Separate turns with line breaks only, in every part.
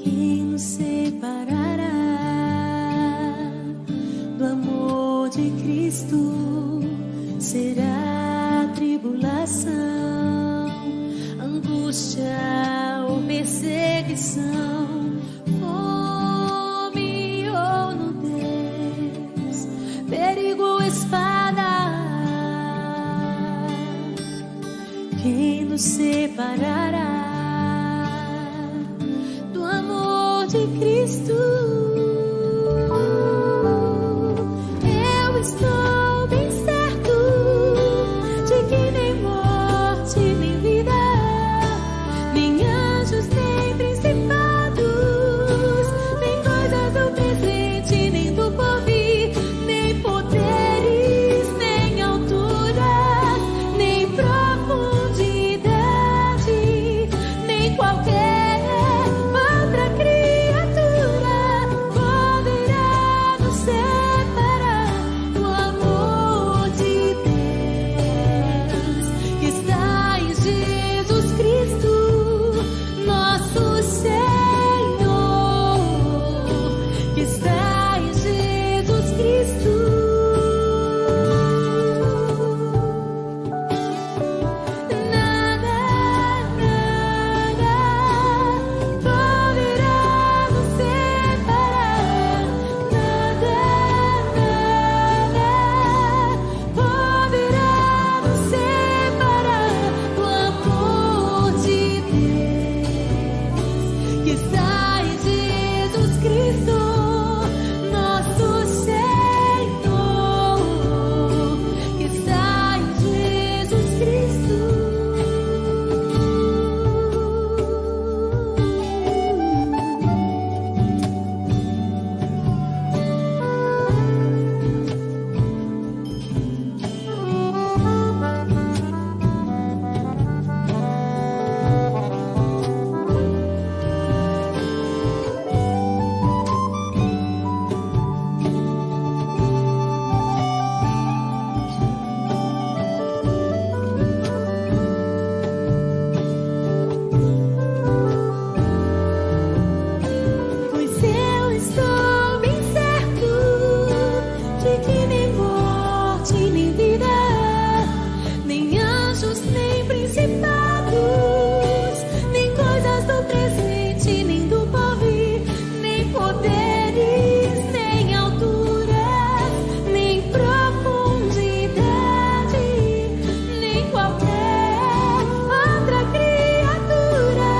Quem nos separará do amor de Cristo? Será tribulação, angústia ou perseguição, fome ou nudez, perigo ou espada? Quem nos separará do amor de Cristo? Eu estou bem certo de que nem morte, nem vida, nem anjos, nem principados, nem coisas do presente, nem do porvir, nem poderes, nem altura, nem profundidade, nem qualquer outra criatura poderá nos separar do amor de Deus que está em Jesus Cristo, nosso Senhor, que está em Jesus Cristo. Nada, nada poderá nos separar. Nada, nada poderá nos separar do amor de Deus que está em Jesus Cristo, nosso Senhor, que está em Jesus Cristo. Pois eu estou bem certo de que nem morte, nem vida, nem anjos, nem principados, nem coisas do presente, nem do porvir, nem poderes, nem alturas, nem profundidade, nem qualquer outra criatura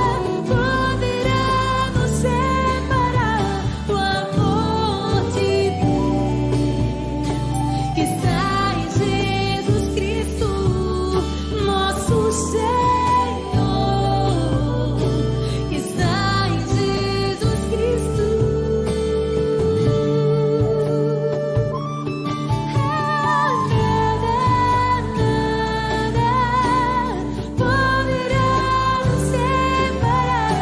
poderá nos separar do amor de Deus que está em Jesus Cristo, nosso Senhor, que está em Jesus Cristo. Nada, nada poderá nos separar.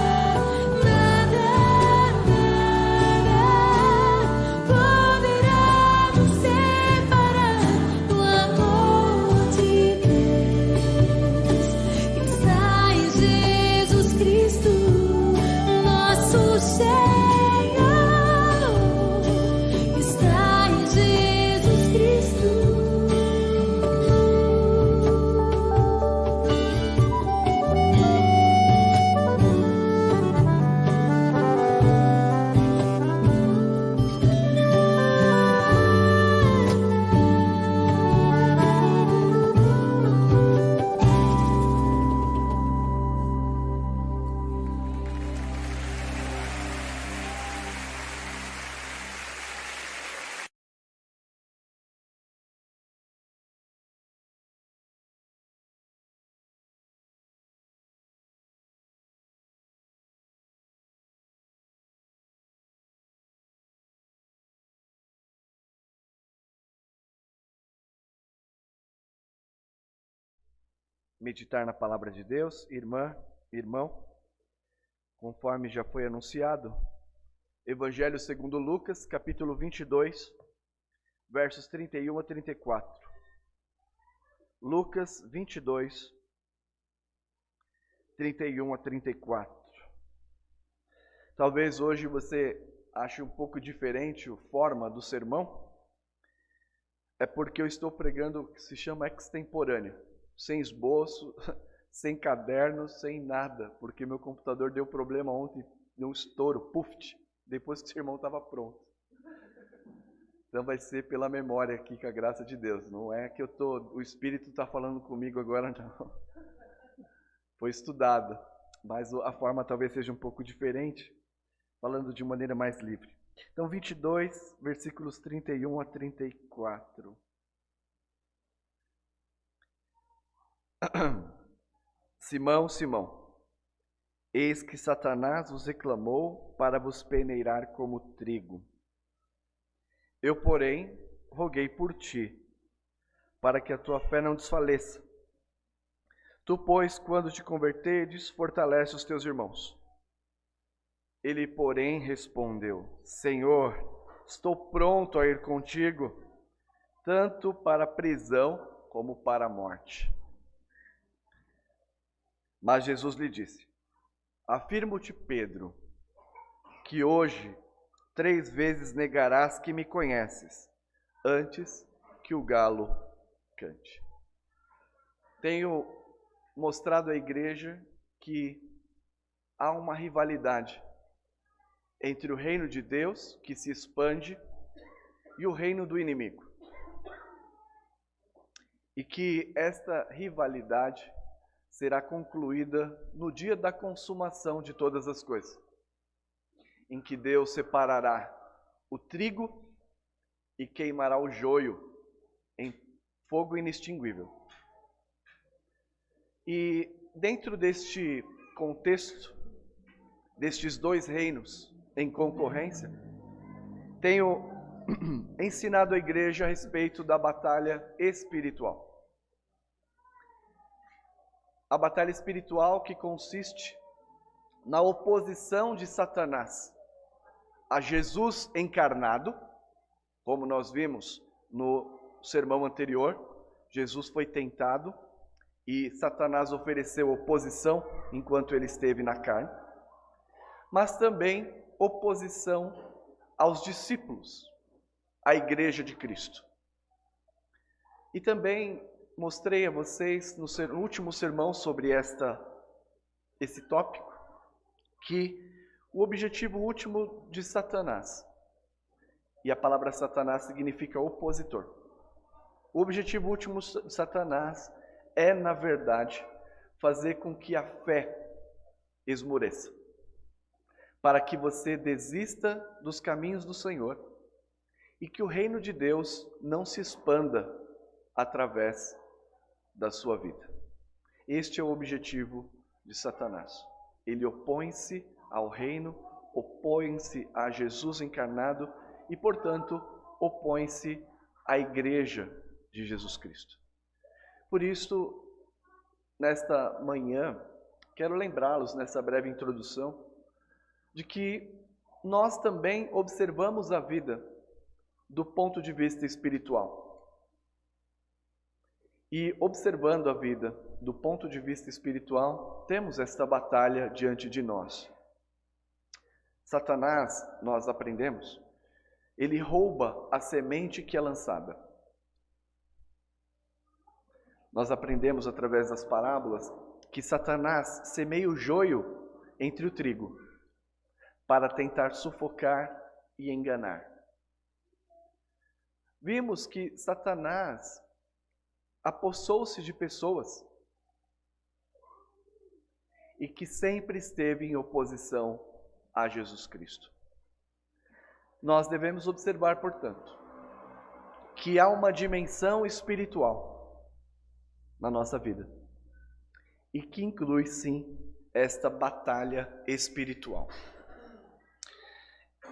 Nada, nada poderá nos separar do amor de Deus que está em Jesus Cristo, nosso Senhor, que está em Jesus Cristo.
Meditar na palavra de Deus, irmã, irmão. Conforme já foi anunciado, Evangelho segundo Lucas, capítulo 22, versos 31 a 34. Lucas 22, 31 a 34. Talvez hoje você ache um pouco diferente a forma do sermão. É porque eu estou pregando o que se chama extemporâneo, sem esboço, sem caderno, sem nada, porque meu computador deu problema ontem, deu um estouro, puft, depois que o sermão estava pronto. Então vai ser pela memória aqui, com a graça de Deus. Não é que o Espírito está falando comigo agora, não. Foi estudado, mas a forma talvez seja um pouco diferente, falando de maneira mais livre. Então 22, versículos 31 a 34. Simão, Simão, eis que Satanás vos reclamou para vos peneirar como trigo. Eu, porém, roguei por ti, para que a tua fé não desfaleça. Tu, pois, quando te converteres, fortalece os teus irmãos. Ele, porém, respondeu: Senhor, estou pronto a ir contigo, tanto para a prisão como para a morte. Mas Jesus lhe disse: Afirmo-te, Pedro, que hoje 3 vezes negarás que me conheces, antes que o galo cante. Tenho mostrado à igreja que há uma rivalidade entre o reino de Deus, que se expande, e o reino do inimigo. E que esta rivalidade será concluída no dia da consumação de todas as coisas, em que Deus separará o trigo e queimará o joio em fogo inextinguível. E dentro deste contexto, destes 2 reinos em concorrência, tenho ensinado a igreja a respeito da batalha espiritual. A batalha espiritual que consiste na oposição de Satanás a Jesus encarnado, como nós vimos no sermão anterior. Jesus foi tentado e Satanás ofereceu oposição enquanto ele esteve na carne, mas também oposição aos discípulos, à igreja de Cristo. E também mostrei a vocês no último sermão sobre esse tópico, que o objetivo último de Satanás, e a palavra Satanás significa opositor, o objetivo último de Satanás é, na verdade, fazer com que a fé esmoreça, para que você desista dos caminhos do Senhor e que o reino de Deus não se expanda através da sua vida. Este é o objetivo de Satanás. Ele opõe-se ao reino, opõe-se a Jesus encarnado e, portanto, opõe-se à igreja de Jesus Cristo. Por isso, nesta manhã, quero lembrá-los, nessa breve introdução, de que nós também observamos a vida do ponto de vista espiritual. E observando a vida do ponto de vista espiritual, temos esta batalha diante de nós. Satanás, nós aprendemos, ele rouba a semente que é lançada. Nós aprendemos através das parábolas que Satanás semeia o joio entre o trigo para tentar sufocar e enganar. Vimos que Satanás apossou-se de pessoas e que sempre esteve em oposição a Jesus Cristo. Nós devemos observar, portanto, que há uma dimensão espiritual na nossa vida e que inclui, sim, esta batalha espiritual.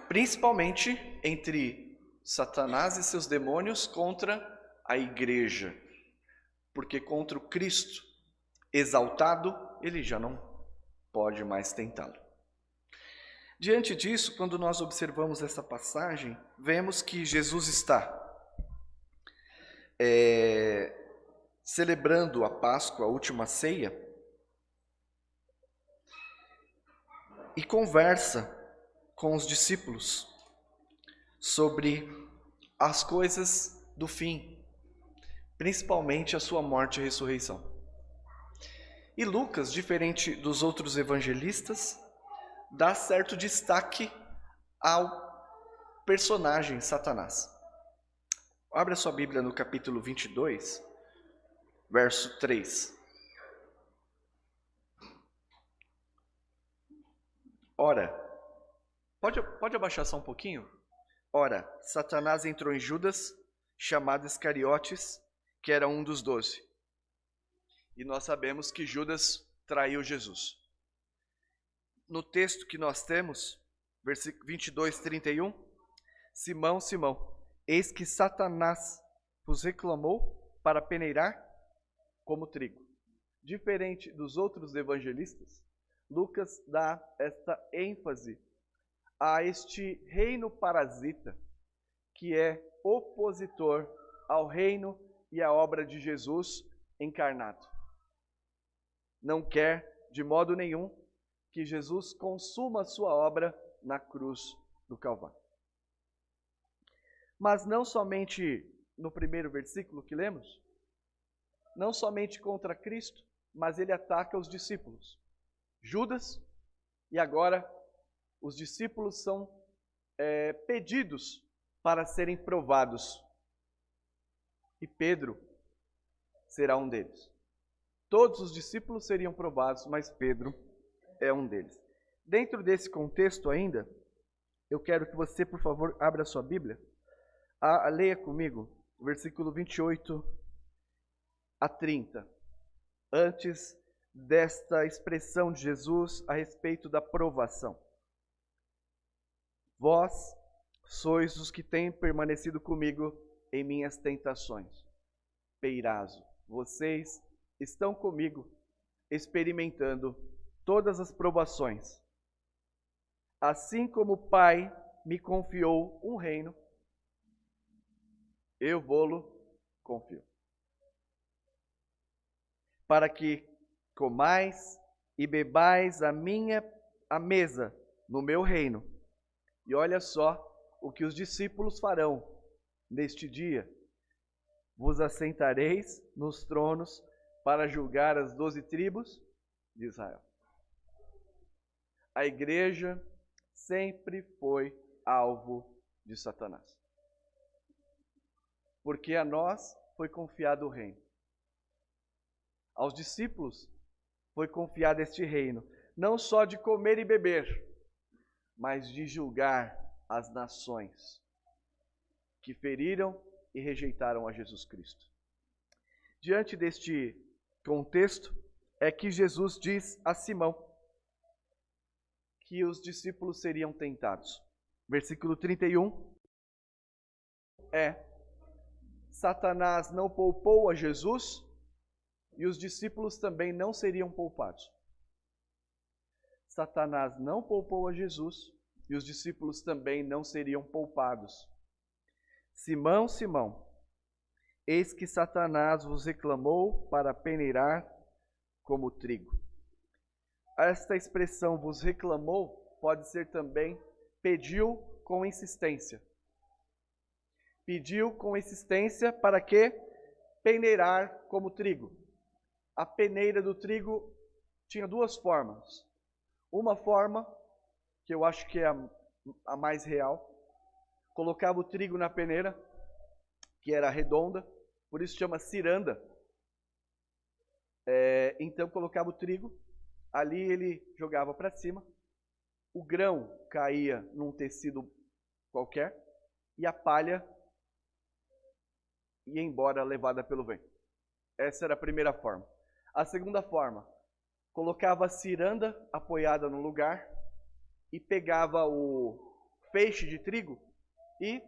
Principalmente entre Satanás e seus demônios contra a igreja. Porque contra o Cristo exaltado, ele já não pode mais tentá-lo. Diante disso, quando nós observamos essa passagem, vemos que Jesus está celebrando a Páscoa, a última ceia, e conversa com os discípulos sobre as coisas do fim, principalmente a sua morte e ressurreição. E Lucas, diferente dos outros evangelistas, dá certo destaque ao personagem Satanás. Abra sua Bíblia no capítulo 22, verso 3. Ora, pode abaixar só um pouquinho? Ora, Satanás entrou em Judas, chamado Iscariotes, que era um dos 12. E nós sabemos que Judas traiu Jesus. No texto que nós temos, versículo 22, 31, Simão, Simão, eis que Satanás vos reclamou para peneirar como trigo. Diferente dos outros evangelistas, Lucas dá esta ênfase a este reino parasita, que é opositor ao reino e à obra de Jesus encarnado. Não quer, de modo nenhum, que Jesus consuma a sua obra na cruz do Calvário. Mas não somente no primeiro versículo que lemos, não somente contra Cristo, mas ele ataca os discípulos. Judas, e agora os discípulos são pedidos para serem provados. E Pedro será um deles. Todos os discípulos seriam provados, mas Pedro é um deles. Dentro desse contexto ainda, eu quero que você, por favor, abra a sua Bíblia. Leia comigo, versículo 28 a 30. Antes desta expressão de Jesus a respeito da provação. Vós sois os que têm permanecido comigo em minhas tentações. Peirazo, vocês estão comigo experimentando todas as provações. Assim como o Pai me confiou um reino, eu vou-lo confio. Para que comais e bebais a mesa no meu reino. E olha só o que os discípulos farão neste dia. Vos assentareis nos tronos para julgar as 12 tribos de Israel. A igreja sempre foi alvo de Satanás. Porque a nós foi confiado o reino. Aos discípulos foi confiado este reino, não só de comer e beber, mas de julgar as nações que feriram e rejeitaram a Jesus Cristo. Diante deste contexto, é que Jesus diz a Simão que os discípulos seriam tentados. Versículo 31 Satanás não poupou a Jesus e os discípulos também não seriam poupados. Satanás não poupou a Jesus e os discípulos também não seriam poupados. Simão, Simão, eis que Satanás vos reclamou para peneirar como trigo. Esta expressão vos reclamou pode ser também pediu com insistência. Pediu com insistência para que peneirar como trigo. A peneira do trigo tinha duas formas. Uma forma, que eu acho que é a mais real, colocava o trigo na peneira, que era redonda, por isso chama ciranda. Então colocava o trigo, ali ele jogava para cima, o grão caía num tecido qualquer, e a palha ia embora levada pelo vento. Essa era a primeira forma. A segunda forma, colocava a ciranda apoiada no lugar e pegava o feixe de trigo e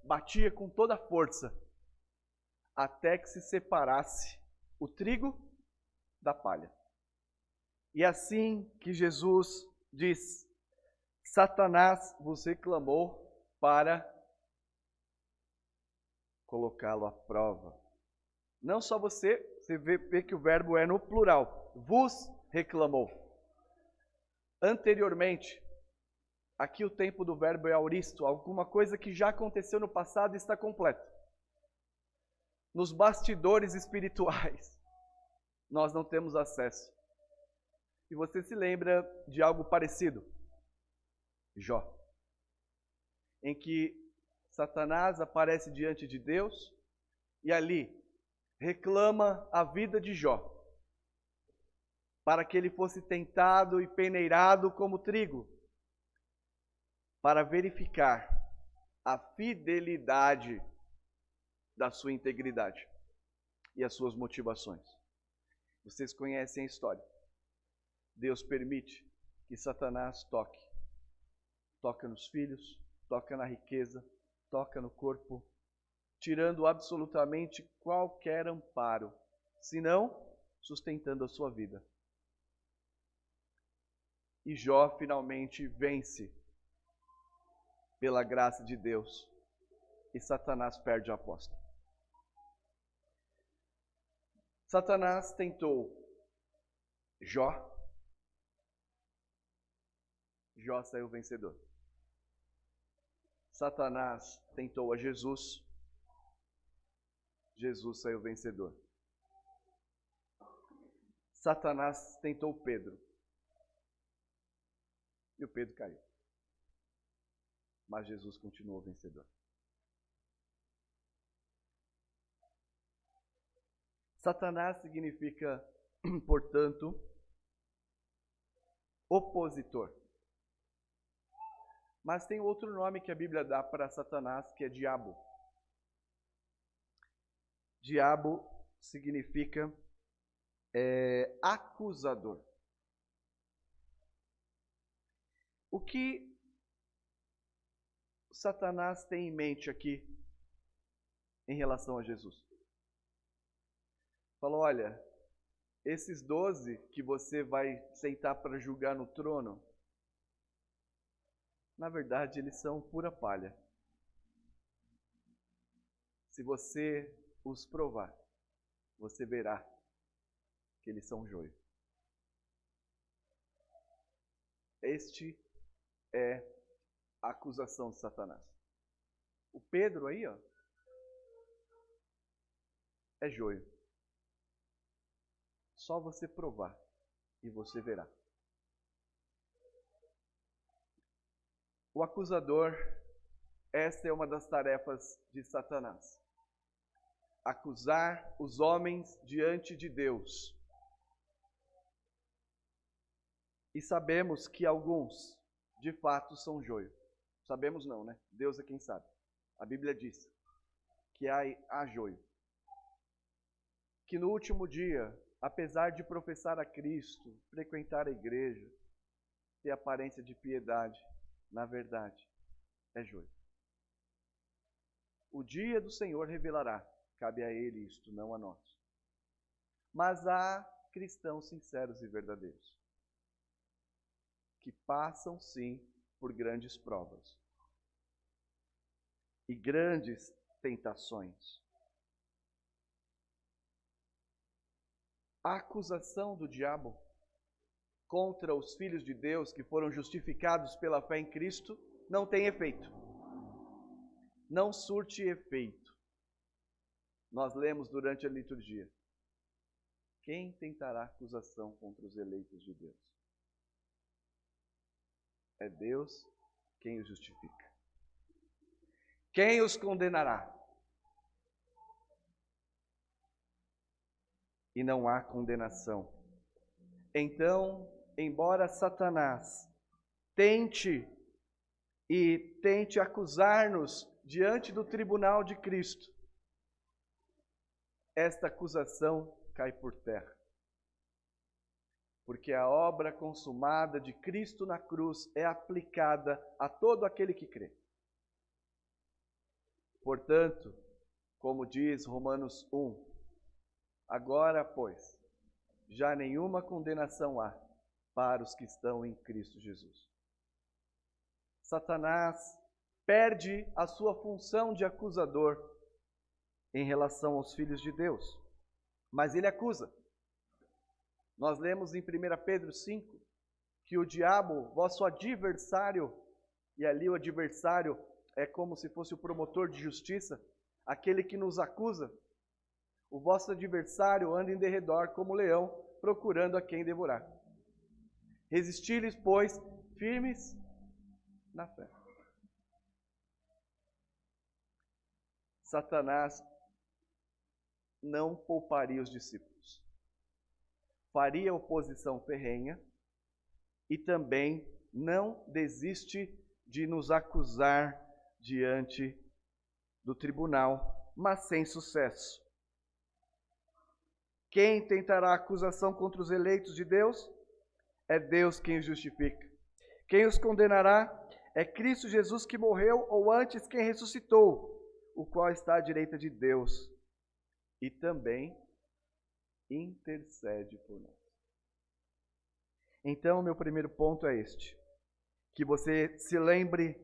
batia com toda a força até que se separasse o trigo da palha. E assim que Jesus diz: Satanás vos reclamou para colocá-lo à prova. Não só você vê que o verbo é no plural. Vos reclamou. Anteriormente, aqui o tempo do verbo é auristo, alguma coisa que já aconteceu no passado e está completo. Nos bastidores espirituais, nós não temos acesso. E você se lembra de algo parecido? Jó. Em que Satanás aparece diante de Deus e ali reclama a vida de Jó, para que ele fosse tentado e peneirado como trigo, para verificar a fidelidade da sua integridade e as suas motivações. Vocês conhecem a história. Deus permite que Satanás toca nos filhos, toca na riqueza, toca no corpo, tirando absolutamente qualquer amparo, senão sustentando a sua vida. E Jó finalmente vence pela graça de Deus, e Satanás perde a aposta. Satanás tentou Jó, Jó saiu vencedor. Satanás tentou a Jesus, Jesus saiu vencedor. Satanás tentou Pedro, e o Pedro caiu. Mas Jesus continuou vencedor. Satanás significa, portanto, opositor. Mas tem outro nome que a Bíblia dá para Satanás, que é diabo. Diabo significa acusador. O que Satanás tem em mente aqui em relação a Jesus? Falou: olha, esses 12 que você vai sentar para julgar no trono, na verdade eles são pura palha. Se você os provar, você verá que eles são joio. Este é a acusação de Satanás. O Pedro aí, ó, é joio. Só você provar e você verá. O acusador, esta é uma das tarefas de Satanás. Acusar os homens diante de Deus. E sabemos que alguns, de fato, são joio. Sabemos não, né? Deus é quem sabe. A Bíblia diz que há joio. Que no último dia, apesar de professar a Cristo, frequentar a igreja, ter aparência de piedade, na verdade, é joio. O dia do Senhor revelará, cabe a Ele isto, não a nós. Mas há cristãos sinceros e verdadeiros, que passam sim por grandes provas e grandes tentações. A acusação do diabo contra os filhos de Deus que foram justificados pela fé em Cristo não tem efeito. Não surte efeito. Nós lemos durante a liturgia: quem tentará acusação contra os eleitos de Deus? É Deus quem os justifica. Quem os condenará? E não há condenação. Então, embora Satanás tente acusar-nos diante do tribunal de Cristo, esta acusação cai por terra. Porque a obra consumada de Cristo na cruz é aplicada a todo aquele que crê. Portanto, como diz Romanos 1, agora, pois, já nenhuma condenação há para os que estão em Cristo Jesus. Satanás perde a sua função de acusador em relação aos filhos de Deus, mas ele acusa. Nós lemos em 1 Pedro 5 que o diabo, vosso adversário, e ali o adversário é como se fosse o promotor de justiça, aquele que nos acusa. O vosso adversário anda em derredor como leão, procurando a quem devorar. Resisti-lhes, pois, firmes na fé. Satanás não pouparia os discípulos. Faria oposição ferrenha e também não desiste de nos acusar diante do tribunal, mas sem sucesso. Quem tentará acusação contra os eleitos de Deus? É Deus quem os justifica. Quem os condenará? É Cristo Jesus que morreu, ou antes quem ressuscitou, o qual está à direita de Deus e também intercede por nós. Então, meu primeiro ponto é este: que você se lembre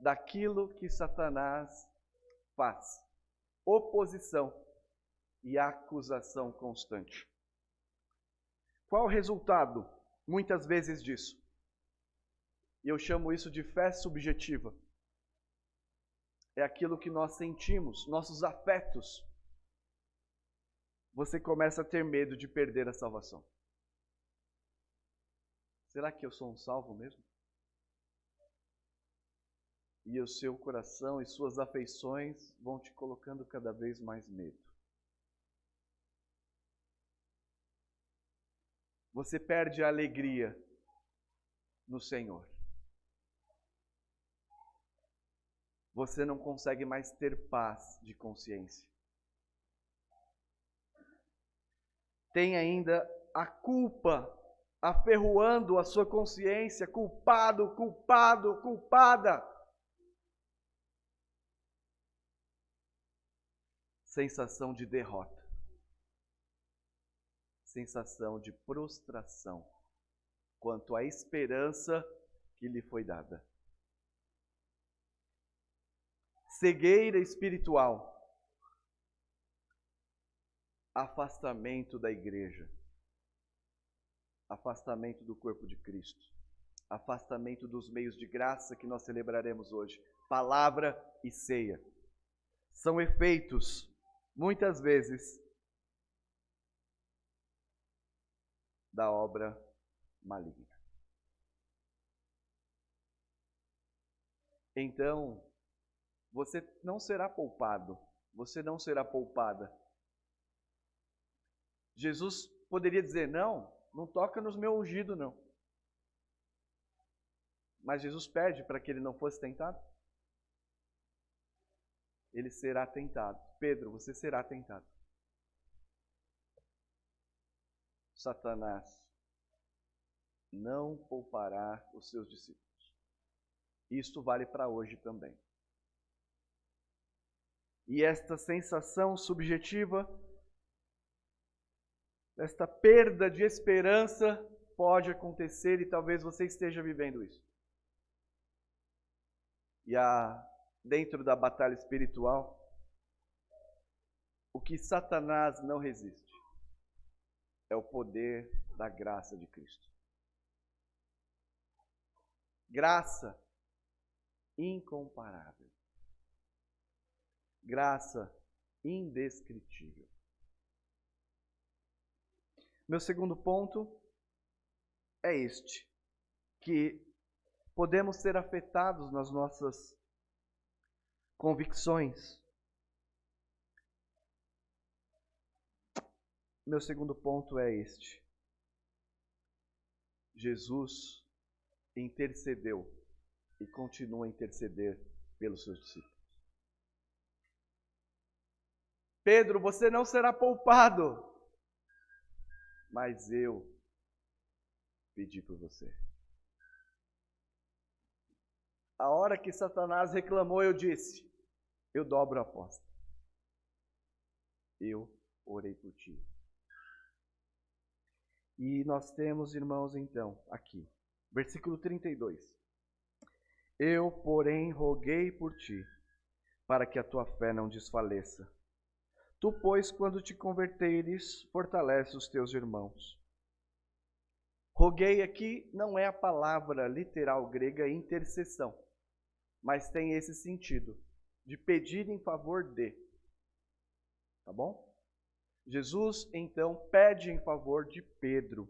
daquilo que Satanás faz: oposição e acusação constante. Qual o resultado, muitas vezes, disso? E eu chamo isso de fé subjetiva. É aquilo que nós sentimos, nossos afetos. Você começa a ter medo de perder a salvação. Será que eu sou um salvo mesmo? E o seu coração e suas afeições vão te colocando cada vez mais medo. Você perde a alegria no Senhor. Você não consegue mais ter paz de consciência. Tem ainda a culpa aferroando a sua consciência, culpado, culpado, culpada. Sensação de derrota. Sensação de prostração quanto à esperança que lhe foi dada. Cegueira espiritual. Afastamento da igreja. Afastamento do corpo de Cristo. Afastamento dos meios de graça que nós celebraremos hoje. Palavra e ceia. São efeitos, muitas vezes, da obra maligna. Então, você não será poupado, você não será poupada. Jesus poderia dizer: não toca nos meus ungidos, não. Mas Jesus pede para que ele não fosse tentado. Ele será tentado. Pedro, você será tentado. Satanás não poupará os seus discípulos. Isto vale para hoje também. E esta sensação subjetiva, esta perda de esperança pode acontecer e talvez você esteja vivendo isso. E dentro da batalha espiritual, o que Satanás não resiste é o poder da graça de Cristo. Graça incomparável. Graça indescritível. Meu segundo ponto é este: que podemos ser afetados nas nossas convicções. Meu segundo ponto é este: Jesus intercedeu e continua a interceder pelos seus discípulos. Pedro, você não será poupado, mas eu pedi por você. A hora que Satanás reclamou, eu disse: eu dobro a aposta. Eu orei por ti. E nós temos, irmãos, então, aqui, versículo 32. Eu, porém, roguei por ti, para que a tua fé não desfaleça. Tu, pois, quando te converteres, fortalece os teus irmãos. Roguei aqui não é a palavra literal grega intercessão, mas tem esse sentido, de pedir em favor de. Tá bom? Jesus, então, pede em favor de Pedro.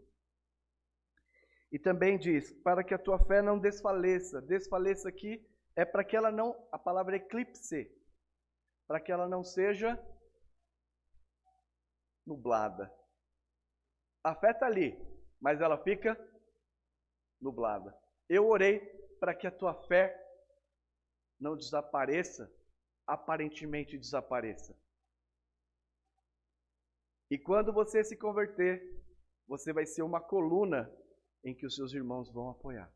E também diz, para que a tua fé não desfaleça. Desfaleça aqui é para que ela não, a palavra eclipse, para que ela não seja nublada. A fé está ali, mas ela fica nublada. Eu orei para que a tua fé não desapareça, aparentemente desapareça. E quando você se converter, você vai ser uma coluna em que os seus irmãos vão apoiar.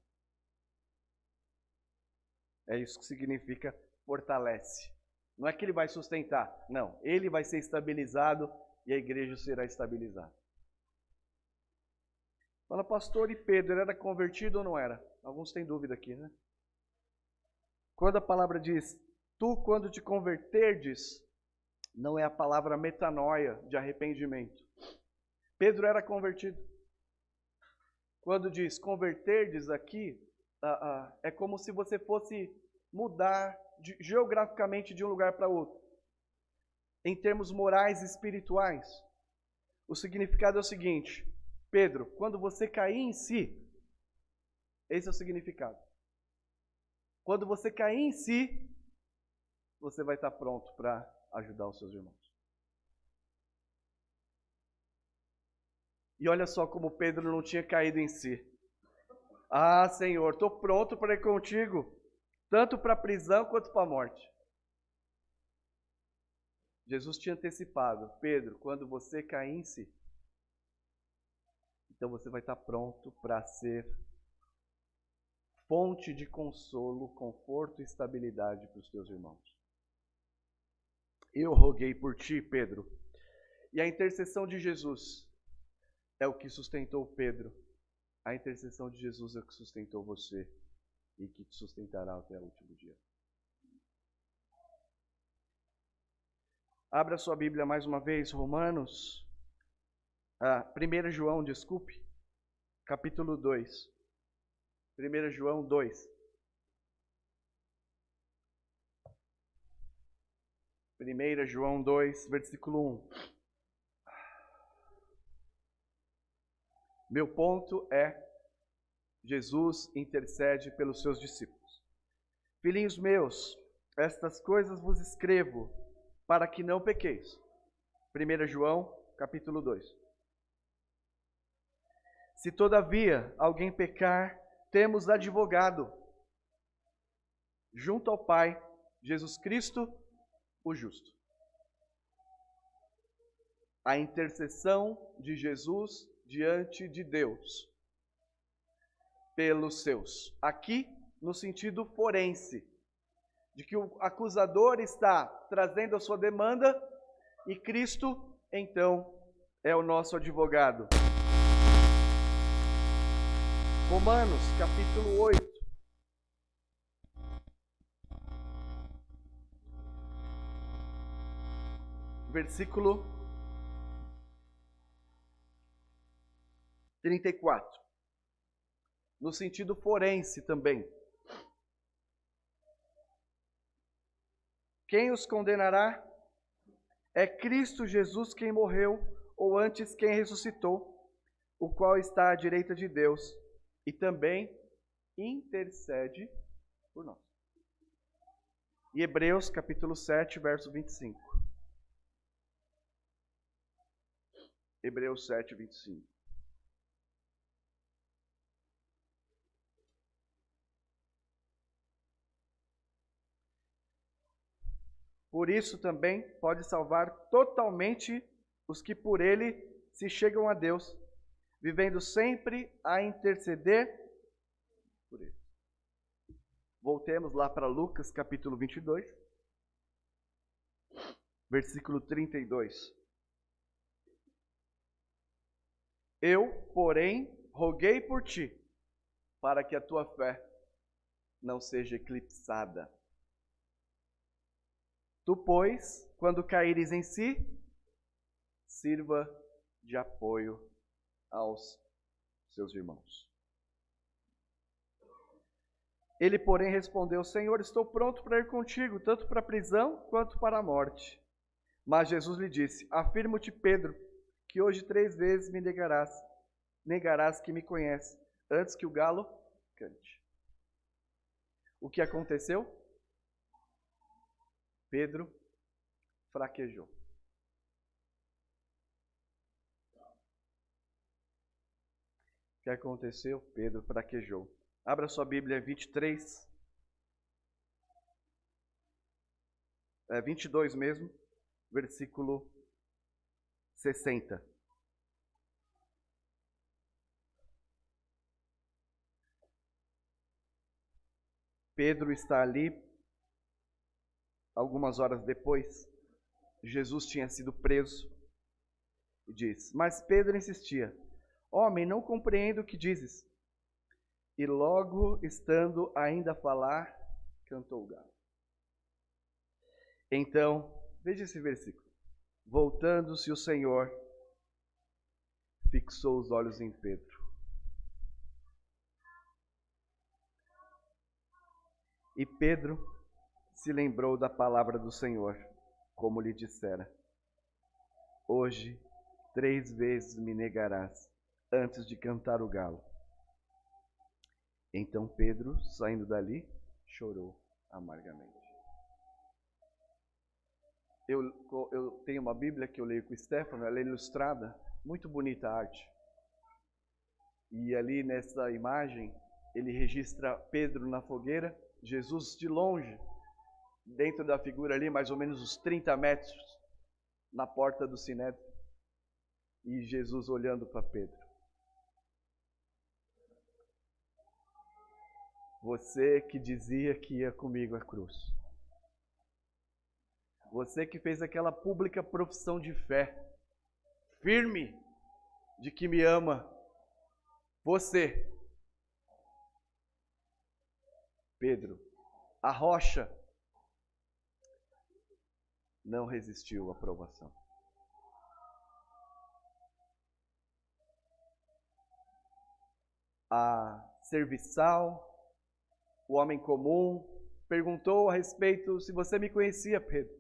É isso que significa fortalece. Não é que ele vai sustentar, não. Ele vai ser estabilizado e a igreja será estabilizada. Fala, pastor, e Pedro, ele era convertido ou não era? Alguns têm dúvida aqui, né? Quando a palavra diz, tu quando te converterdes, não é a palavra metanoia, de arrependimento. Pedro era convertido. Quando diz converterdes aqui, é como se você fosse mudar geograficamente de um lugar para outro. Em termos morais e espirituais, o significado é o seguinte, Pedro, quando você cair em si, esse é o significado. Quando você cair em si, você vai estar pronto para ajudar os seus irmãos. E olha só como Pedro não tinha caído em si. Ah, Senhor, estou pronto para ir contigo, tanto para a prisão quanto para a morte. Jesus tinha antecipado, Pedro, quando você cair em si, então você vai estar pronto para ser fonte de consolo, conforto e estabilidade para os teus irmãos. Eu roguei por ti, Pedro. E a intercessão de Jesus é o que sustentou Pedro. A intercessão de Jesus é o que sustentou você e que te sustentará até o último dia. Abra sua Bíblia mais uma vez, Romanos. 1 João, desculpe. Capítulo 2. 1 João 2. 1 João 2, versículo 1. Meu ponto é, Jesus intercede pelos seus discípulos. Filhinhos meus, estas coisas vos escrevo, para que não pequeis. 1 João, capítulo 2. Se todavia alguém pecar, temos advogado junto ao Pai, Jesus Cristo, o justo. A intercessão de Jesus diante de Deus pelos seus. Aqui, no sentido forense, de que o acusador está trazendo a sua demanda e Cristo, então, é o nosso advogado. Romanos, capítulo 8. Versículo 34. No sentido forense também. Quem os condenará? É Cristo Jesus quem morreu, ou antes quem ressuscitou, o qual está à direita de Deus e também intercede por nós. E Hebreus capítulo 7, verso 25. Hebreus 7, 25. Por isso também pode salvar totalmente os que por ele se chegam a Deus, vivendo sempre a interceder por ele. Voltemos lá para Lucas capítulo 22, versículo 32. Eu, porém, roguei por ti, para que a tua fé não seja eclipsada. Tu, pois, quando caíres em si, sirva de apoio aos seus irmãos. Ele, porém, respondeu: Senhor, estou pronto para ir contigo, tanto para a prisão quanto para a morte. Mas Jesus lhe disse: Afirmo-te, Pedro, que hoje 3 vezes me negarás que me conhece, antes que o galo cante. O que aconteceu? Pedro fraquejou. O que aconteceu? Pedro fraquejou. Abra sua Bíblia, 22 mesmo, versículo 60. Pedro está ali, algumas horas depois, Jesus tinha sido preso, e diz: Mas Pedro insistia: Homem, não compreendo o que dizes. E logo, estando ainda a falar, cantou o galo. Então, veja esse versículo. Voltando-se o Senhor, fixou os olhos em Pedro. E Pedro se lembrou da palavra do Senhor, como lhe dissera: Hoje 3 vezes me negarás, antes de cantar o galo. Então Pedro, saindo dali, chorou amargamente. Eu tenho uma Bíblia que eu leio com o Stefano, ela é ilustrada, muito bonita a arte. E ali nessa imagem, ele registra Pedro na fogueira, Jesus de longe, dentro da figura ali, mais ou menos uns 30 metros, na porta do Sinédrio, e Jesus olhando para Pedro. Você que dizia que ia comigo à cruz. Você que fez aquela pública profissão de fé, firme, de que me ama. Você, Pedro, a rocha, não resistiu à provação. A serviçal, o homem comum, perguntou a respeito se você me conhecia, Pedro.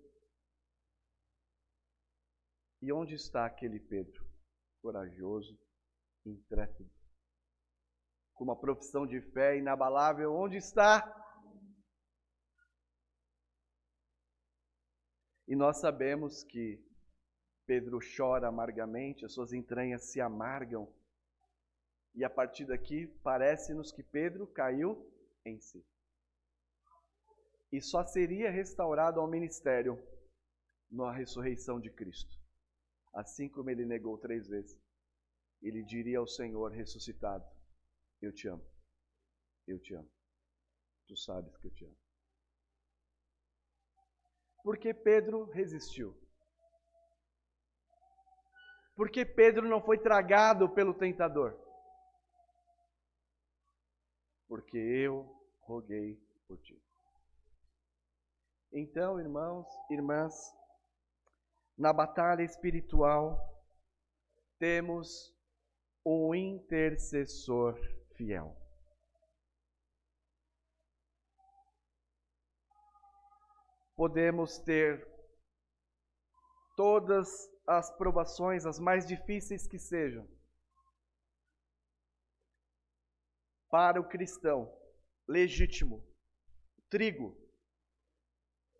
E onde está aquele Pedro? Corajoso, intrépido, com uma profissão de fé inabalável. Onde está? E nós sabemos que Pedro chora amargamente, as suas entranhas se amargam. E a partir daqui, parece-nos que Pedro caiu em si. E só seria restaurado ao ministério na ressurreição de Cristo. Assim como ele negou 3 vezes, ele diria ao Senhor ressuscitado: Eu te amo, eu te amo, tu sabes que eu te amo. Porque Pedro resistiu. Porque Pedro não foi tragado pelo tentador. Porque eu roguei por ti. Então, irmãos, irmãs, na batalha espiritual, temos um intercessor fiel. Podemos ter todas as provações, as mais difíceis que sejam. Para o cristão legítimo, trigo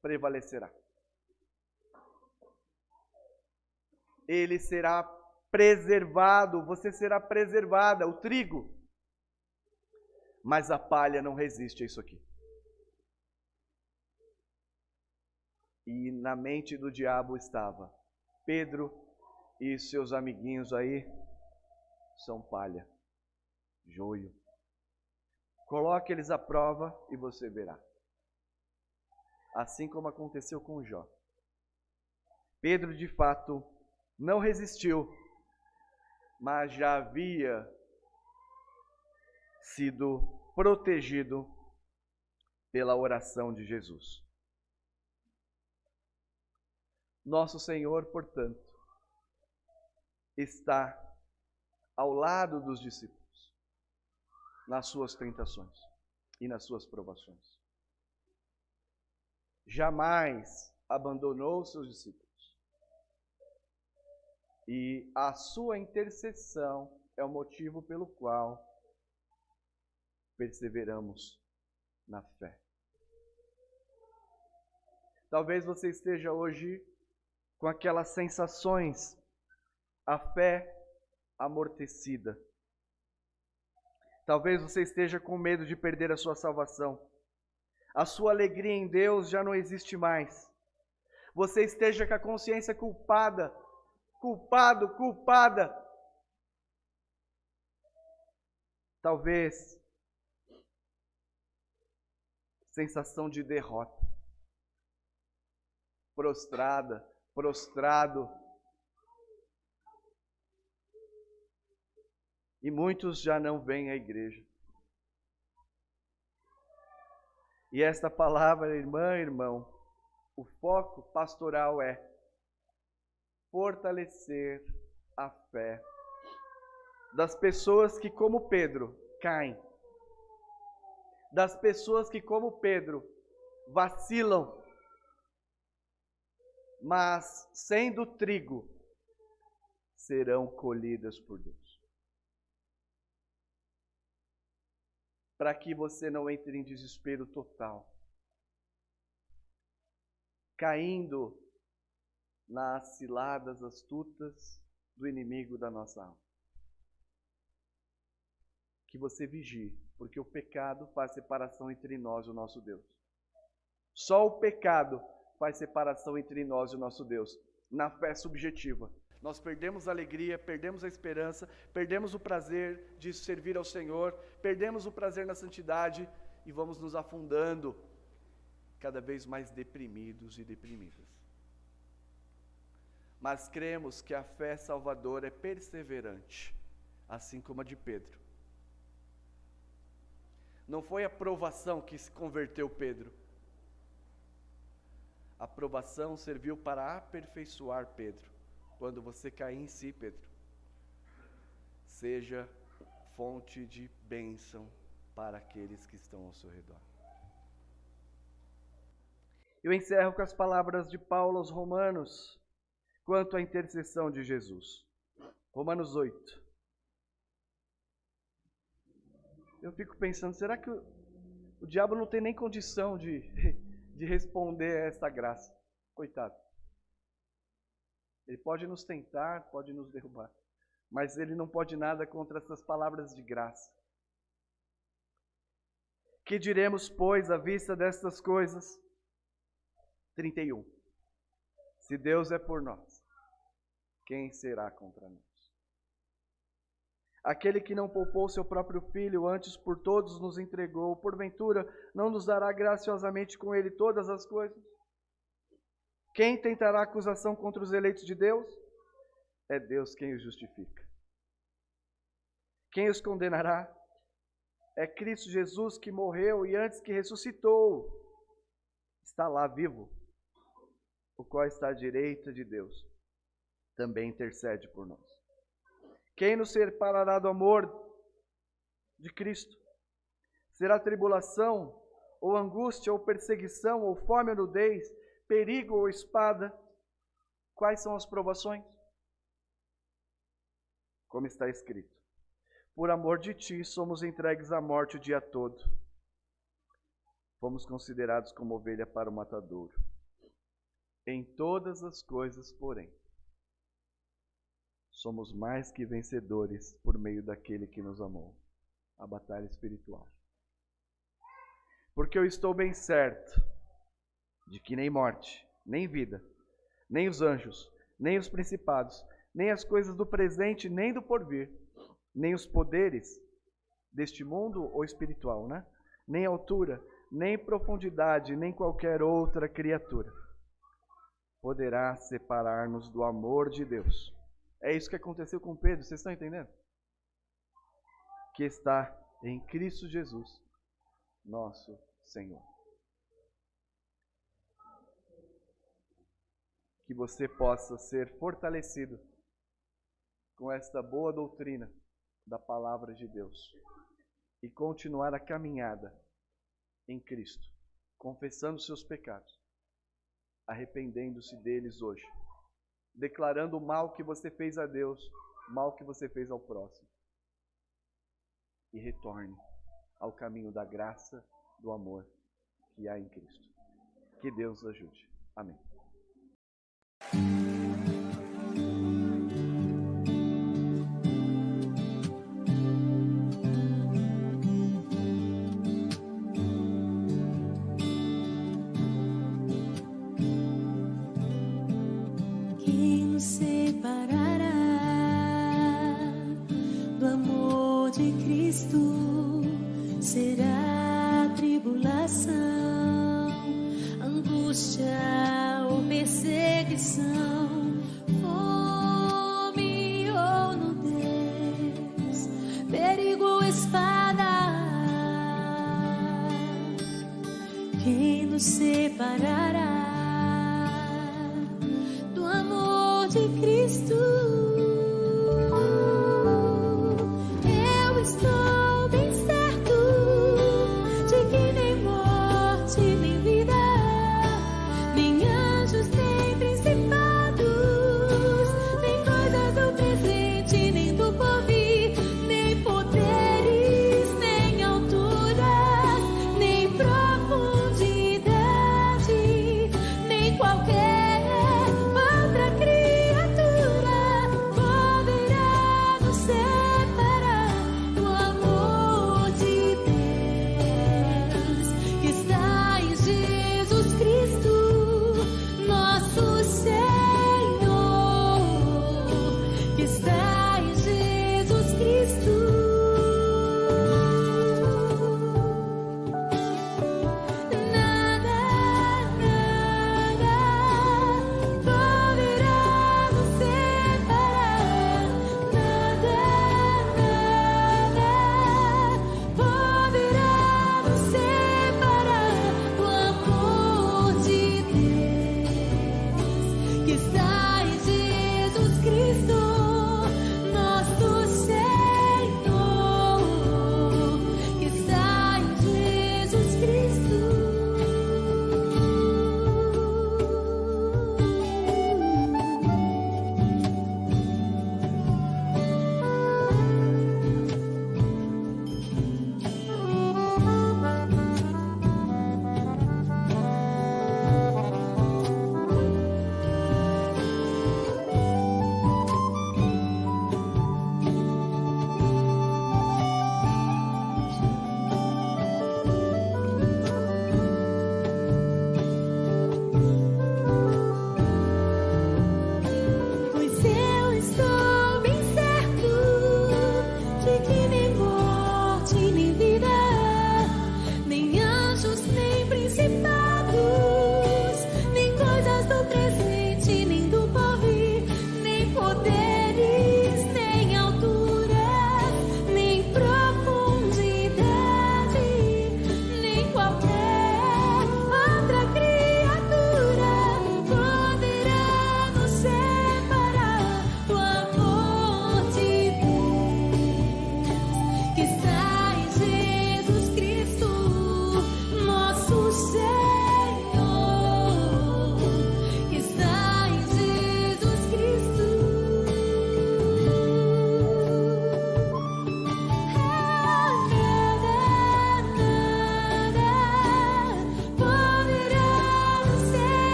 prevalecerá. Ele será preservado, você será preservada, o trigo. Mas a palha não resiste a isso aqui. E na mente do diabo estava: Pedro e seus amiguinhos aí são palha, joio. Coloque eles à prova e você verá. Assim como aconteceu com Jó. Pedro, de fato, não resistiu mas já havia sido protegido pela oração de Jesus. Nosso Senhor, portanto, está ao lado dos discípulos nas suas tentações e nas suas provações. Jamais abandonou seus discípulos. E a sua intercessão é o motivo pelo qual perseveramos na fé. Talvez você esteja hoje com aquelas sensações, a fé amortecida. Talvez você esteja com medo de perder a sua salvação. A sua alegria em Deus já não existe mais. Você esteja com a consciência culpada, culpada. Talvez sensação de derrota. Prostrado. E muitos já não vêm à igreja. E esta palavra, irmã, irmão, o foco pastoral é fortalecer a fé das pessoas que, como Pedro, caem. Das pessoas que, como Pedro, vacilam. Mas, sendo trigo, serão colhidas por Deus. Para que você não entre em desespero total, caindo nas ciladas astutas do inimigo da nossa alma. Que você vigie, porque o pecado faz separação entre nós e o nosso Deus. Só o pecado faz separação entre nós e o nosso Deus. Na fé subjetiva, nós perdemos a alegria, perdemos a esperança, perdemos o prazer de servir ao Senhor, perdemos o prazer na santidade e vamos nos afundando cada vez mais deprimidos e deprimidas. Mas cremos que a fé salvadora é perseverante, assim como a de Pedro. Não foi a provação que se converteu Pedro. A provação serviu para aperfeiçoar Pedro. Quando você cair em si, Pedro, seja fonte de bênção para aqueles que estão ao seu redor. Eu encerro com as palavras de Paulo aos Romanos, quanto à intercessão de Jesus. Romanos 8. Eu fico pensando, será que o diabo não tem nem condição de responder a esta graça? Coitado. Ele pode nos tentar, pode nos derrubar, mas ele não pode nada contra essas palavras de graça. Que diremos, pois, à vista destas coisas? 31. Se Deus é por nós, quem será contra nós? Aquele que não poupou seu próprio filho, antes por todos nos entregou, porventura não nos dará graciosamente com ele todas as coisas? Quem tentará acusação contra os eleitos de Deus? É Deus quem os justifica. Quem os condenará? É Cristo Jesus que morreu e antes que ressuscitou, está lá vivo, o qual está à direita de Deus, também intercede por nós. Quem nos separará do amor de Cristo? Será tribulação, ou angústia, ou perseguição, ou fome, ou nudez, perigo ou espada? Quais são as provações? Como está escrito: por amor de ti somos entregues à morte o dia todo. Fomos considerados como ovelha para o matadouro. Em todas as coisas, porém, somos mais que vencedores por meio daquele que nos amou. A batalha espiritual. Porque eu estou bem certo de que nem morte, nem vida, nem os anjos, nem os principados, nem as coisas do presente, nem do porvir, nem os poderes deste mundo ou espiritual, nem altura, nem profundidade, nem qualquer outra criatura poderá separar-nos do amor de Deus, É isso que aconteceu com Pedro, vocês estão entendendo? Que está em Cristo Jesus, nosso Senhor. Que você possa ser fortalecido com esta boa doutrina da palavra de Deus e continuar a caminhada em Cristo, confessando seus pecados, arrependendo-se deles hoje, declarando o mal que você fez a Deus, o mal que você fez ao próximo, e retorne ao caminho da graça, do amor que há em Cristo. Que Deus nos ajude. Amém.
Quem nos separará do amor de Cristo? Será a tribulação, angústia ou perseguição, fome ou nudez, perigo ou espada. Quem nos separará